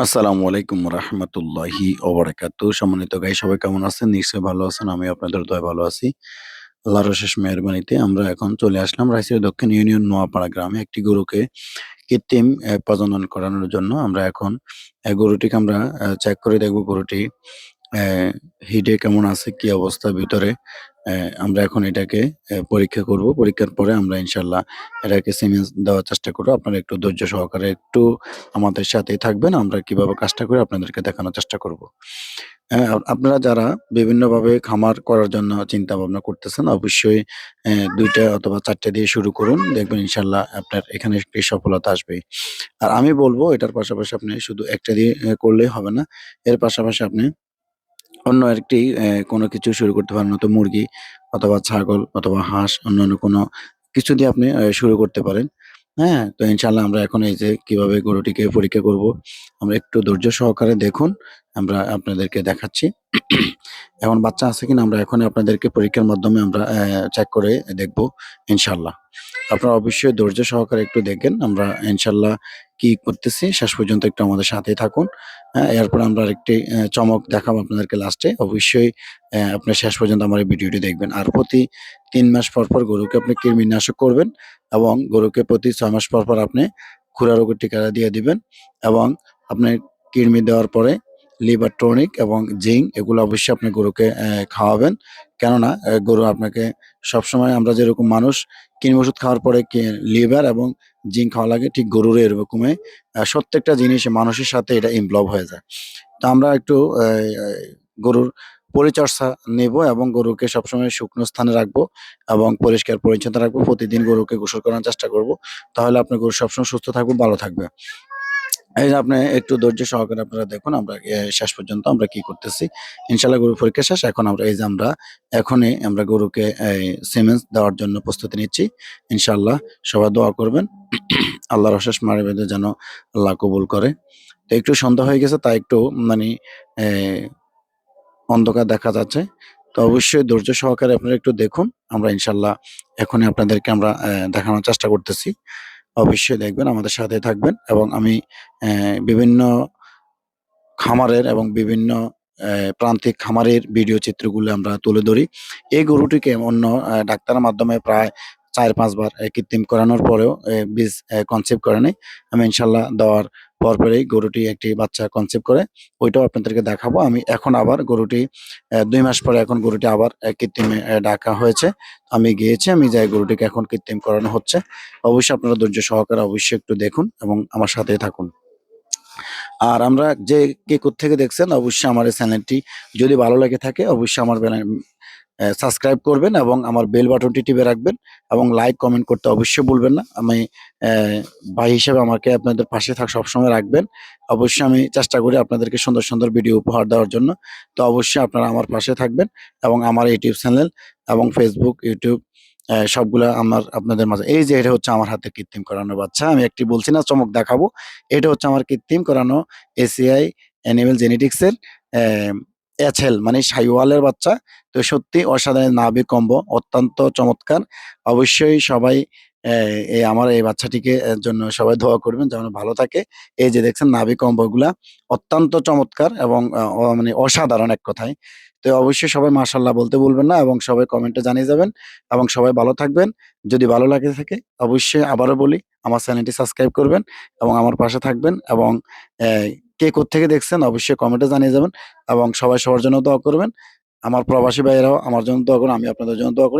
আসসালামু আলাইকুম রাহমাতুল্লাহি ওয়া বারাকাতুহু। সম্মানিত গাই সবাই কেমন আছেন? নিশ্চয়ই ভালো আছেন। আমি আপনাদের দয়ায় ভালো আছি। আল্লাহর অশেষ মেহেরবানিতে আমরা এখন চলে আসলাম রাজশাহী দক্ষিণ ইউনিয়ন নোয়াপাড়া গ্রামে একটি গরুকে কৃত্রিম প্রজনন করানোর জন্য। আমরা এখন গরুটিকে আমরা চেক করে দেখব গরুটি অ্যা হিটে কেমন আছে, কি অবস্থা ভিতরে। আমরা এখন এটাকে পরীক্ষা করব। পরীক্ষার পরে আমরা ইনশাআল্লাহ এটাকে সিমেন্স দেওয়ার চেষ্টা করব। আপনারা একটু ধৈর্য সহকারে একটু আমাদের সাথেই থাকবেন। আমরা কিভাবে কাজটা করি আপনাদেরকে দেখানোর চেষ্টা করব। আপনারা যারা বিভিন্নভাবে খামার করার জন্য চিন্তা-ভাবনা করতেছেন, অবশ্যই ২ টা অথবা ৪ টা দিয়ে শুরু করুন। দেখবেন ইনশাআল্লাহ আপনার এখানে একটি সফলতা আসবেই। আর আমি বলব এটার পাশাপাশি আপনি শুধু একটা দিয়ে করলেই হবে না। এর পাশাপাশি আপনি অন্য আরেকটি কোনো কিছু শুরু করতে পারেন। হয়তো মুরগি অথবা ছাগল অথবা হাঁস অন্যান্য কোনো কিছু দিয়ে আপনি শুরু করতে পারেন। হ্যাঁ? তো ইনশাআল্লাহ আমরা এখন এই যে কিভাবে গরুটিকে পরীক্ষা করব, আমরা একটু ধৈর্য সহকারে দেখুন। আমরা আপনাদেরকে দেখাচ্ছি। এখন বাচ্চা আছে কিনা আমরা এখনই আপনাদেরকে পরীক্ষার মাধ্যমে আমরা চেক করে দেখব ইনশাআল্লাহ। আপনারা অবশ্যই ধৈর্য সহকারে একটু দেখেন। আমরা ইনশাআল্লাহ কি করতেছি শেষ পর্যন্ত একটু আমাদের সাথেই থাকুন। হ্যাঁ? এরপর আমরা আরেকটি চমক দেখাবো আপনাদেরকে লাস্টে। অবশ্যই আপনারা শেষ পর্যন্ত আমার এই ভিডিওটি দেখবেন। আর প্রতি ৩ মাস পর গরুকে আপনি কৃমিনাশক করবেন এবং গরুকে প্রতি ৬ মাস পর আপনি খুরা রোগের টিকা দিয়ে দিবেন এবং আপনি কৃমি দেওয়ার পরে লিভার টনিক এবং জিঙ্ক এগুলো অবশ্যই আপনি গরুকে খাওয়াবেন। কেননা গরু আপনাকে সবসময় আমরা যেরকম মানুষ কৃমি ওষুধ খাওয়ার পরে লিভার এবং জিঙ্ক খাওয়া লাগে ঠিক গরুরও এরকমই প্রত্যেকটা জিনিস মানুষের সাথে এটা ইনভলভ হয়ে যায়। তো আমরা একটু গরুর পরিচর্যা নেব এবং গরুকে সবসময় শুকনো স্থানে রাখবো এবং পরিষ্কার পরিচ্ছন্ন রাখবো। প্রতিদিন গরুকে গোসল করানোর চেষ্টা করব। তাহলে আপনার গরু সবসময় সুস্থ থাকবে, ভালো থাকবে। এই যে আপনি একটু ধৈর্য সহকারে আপনারা দেখুন আমরা শেষ পর্যন্ত আমরা কি করতেছি। ইনশাআল্লাহ গরুর পরীক্ষা শেষ। এখন আমরা এই যে আমরা এখনই আমরা গরুকে সিমেন্স দেওয়ার জন্য প্রস্তুতি নিচ্ছি। ইনশাআল্লাহ সবাই দোয়া করবেন। আল্লাহর অশেষ মেহেরবানিতে যেন আল্লাহ কবুল করে। তো একটু সন্ধ্যা হয়ে গেছে তাই একটু মানে অ্যা অন্ধকার দেখা যাচ্ছে। তো অবশ্যই ধৈর্য সহকারে আপনারা একটু দেখুন। আমরা ইনশাআল্লাহ এখনই আপনাদেরকে আমরা দেখানোর চেষ্টা করতেছি। অবশ্যই দেখবেন, আমাদের সাথে থাকবেন এবং আমি বিভিন্ন খামারের এবং বিভিন্ন প্রান্তিক খামারের ভিডিও চিত্রগুলো আমরা তুলে ধরি। এই গরুটিকে অন্য ডাক্তারের মাধ্যমে প্রায় ৪-৫ বার কৃত্রিম করানোর পরেও বীজ কনসিভ করে নাই। আমি ইনশাআল্লাহ দেওয়ার পরপরই গরুটি একটি বাচ্চা কনসিভ করে। ওইটাও আপনাদেরকে দেখাবো। আমি এখন আবার গরুটি ২ মাস পরে এখন গরুটি আবার কৃত্রিমে ডাকা হয়েছে। আমি গিয়েছি, আমি যাই গরুটিকে এখন কৃত্রিম করানো হচ্ছে। অবশ্যই আপনারা ধৈর্য সহকারে অবশ্যই একটু দেখুন এবং আমার সাথেই থাকুন। আর আমরা যে কে কোত্থেকে দেখছেন অবশ্যই আমার এই চ্যানেলটি যদি ভালো লেগে থাকে অবশ্যই আমার সাবস্ক্রাইব করবেন এবং আমার বেল বাটনটি টিপে রাখবেন এবং লাইক কমেন্ট করতে অবশ্যই ভুলবেন না। আমি অ্যা ভাই হিসেবে আমাকে আপনাদের পাশে সবসময় রাখবেন। অবশ্যই আমি চেষ্টা করি আপনাদেরকে সুন্দর ভিডিও উপহার দেওয়ার জন্য। তো অবশ্যই আপনারা আমার পাশে থাকবেন এবং আমার ইউটিউব চ্যানেল এবং Facebook, YouTube সবগুলা আমার আপনাদের মাঝে এই যে এটা হচ্ছে আমার হাতে কৃত্রিম করানো বাচ্চা। আমি একটি বলছি না চমক দেখাবো। এটা হচ্ছে আমার কৃত্রিম করানো এসিআই অ্যানিমেল জেনেটিক্স এর এছেল মানে শাহিওয়ালের বাচ্চা। তো সত্যি অসাধারণ নাভি কম্বো অত্যন্ত চমৎকার। অবশ্যই সবাই এই আমার এই বাচ্চাটিকে জন্য সবাই দোয়া করবেন যেন ভালো থাকে। এই যে দেখছেন নাভি কম্বোগুলা অত্যন্ত চমৎকার এবং মানে অসাধারণ এক কথায়। তো অবশ্যই সবাই মাশাআল্লাহ বলতে ভুলবেন না এবং সবাই কমেন্টে জানিয়ে যাবেন এবং সবাই ভালো থাকবেন। যদি ভালো লাগে থাকে অবশ্যই আবারও বলি আমার চ্যানেলটি সাবস্ক্রাইব করবেন এবং আমার পাশে থাকবেন এবং অ্যা কে কোত্থেকে দেখছেন অবশ্যই কমেন্টে জানিয়ে যাবেন এবং সবাই সবার জন্য দোয়া করবেন। আমার প্রবাসী ভাইয়েরাও আমার জন্য দোয়া করুন, আমি আপনাদের জন্য দোয়া করি।